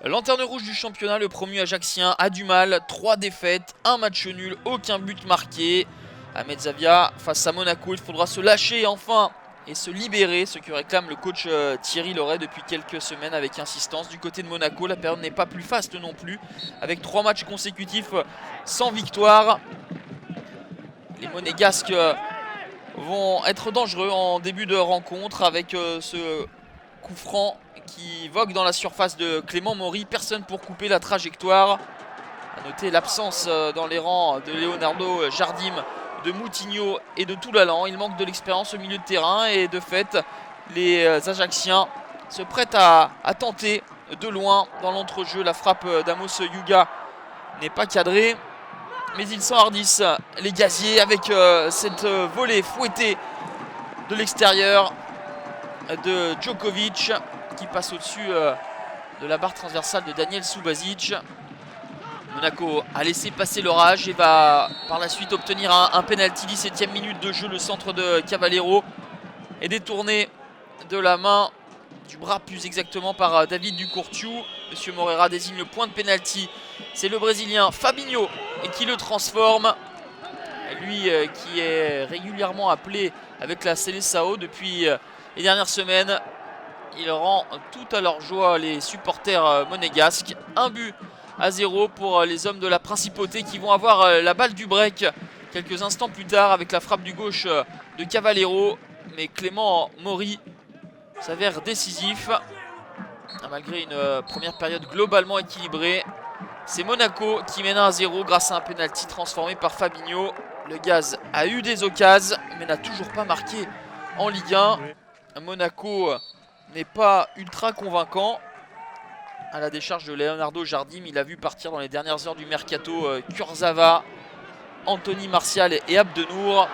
Lanterne rouge du championnat, le promu ajaxien a du mal, 3 défaites, 1 match nul, aucun but marqué. À Mezzavia, face à Monaco, il faudra se lâcher enfin et se libérer, ce que réclame le coach Thierry Loret depuis quelques semaines avec insistance. Du côté de Monaco, la période n'est pas plus faste non plus, avec 3 matchs consécutifs sans victoire. Les Monégasques vont être dangereux en début de rencontre avec ce coup franc qui vogue dans la surface de Clément Maury. Personne pour couper la trajectoire. A noter l'absence dans les rangs de Leonardo Jardim, de Moutinho et de Toulalan. Il manque de l'expérience au milieu de terrain et de fait les Ajaxiens se prêtent à tenter de loin dans l'entrejeu. La frappe d'Amos Yuga n'est pas cadrée, mais ils s'enhardissent les gaziers avec cette volée fouettée de l'extérieur de Djokovic qui passe au-dessus de la barre transversale de Daniel Subasic. Monaco a laissé passer l'orage et va par la suite obtenir un penalty. 17e minute de jeu, le centre de Cavallero est détourné de la main, du bras plus exactement, par David Ducourtiou. Monsieur Moreira désigne le point de penalty. C'est le Brésilien Fabinho qui le transforme. Lui qui est régulièrement appelé avec la Seleção depuis les dernières semaines. Il rend tout à leur joie les supporters monégasques. 1-0 pour les hommes de la principauté qui vont avoir la balle du break quelques instants plus tard avec la frappe du gauche de Cavallero. Mais Clément Maury s'avère décisif malgré une première période globalement équilibrée. C'est Monaco qui mène 1-0 grâce à un penalty transformé par Fabinho. Le Gaz a eu des occasions mais n'a toujours pas marqué en Ligue 1. Monaco n'est pas ultra convaincant. À la décharge de Leonardo Jardim, il a vu partir dans les dernières heures du mercato Kurzawa, Anthony Martial et Abdenour.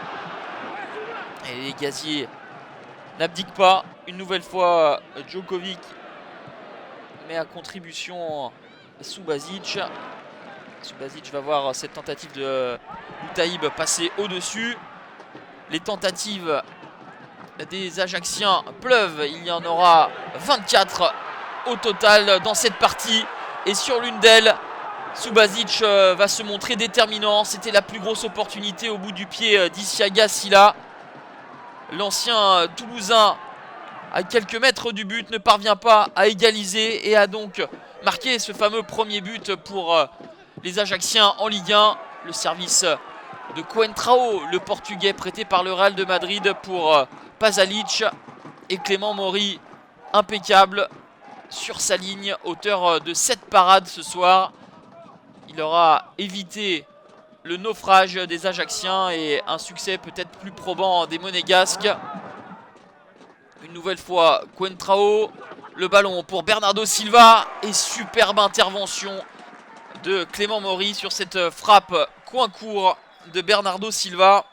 Et les gaziers n'abdiquent pas. Une nouvelle fois, Djokovic met à contribution Subasic. Subasic va voir cette tentative de Boutaïb passer au-dessus. Les tentatives des Ajaxiens pleuvent. Il y en aura 24 au total dans cette partie. Et sur l'une d'elles, Subasic va se montrer déterminant. C'était la plus grosse opportunité au bout du pied d'Isiaga Silla. L'ancien Toulousain, à quelques mètres du but, ne parvient pas à égaliser et a donc marqué ce fameux premier but pour les Ajaxiens en Ligue 1. Le service de Coentrao, le Portugais prêté par le Real de Madrid pour Pasalic, et Clément Maury impeccable sur sa ligne, auteur de 7 parades ce soir. Il aura évité le naufrage des Ajaxiens et un succès peut-être plus probant des Monégasques. Une nouvelle fois Coentrao, le ballon pour Bernardo Silva et superbe intervention de Clément Maury sur cette frappe coin court de Bernardo Silva.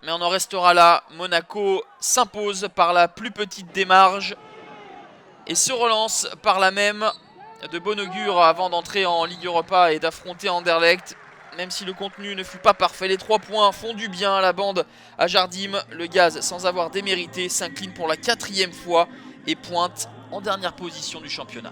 Mais on en restera là. Monaco s'impose par la plus petite des marges et se relance par la même de bon augure avant d'entrer en Ligue Europa et d'affronter Anderlecht. Même si le contenu ne fut pas parfait, les 3 points font du bien à la bande à Jardim. Le Gaz, sans avoir démérité, s'incline pour la 4e fois et pointe en dernière position du championnat.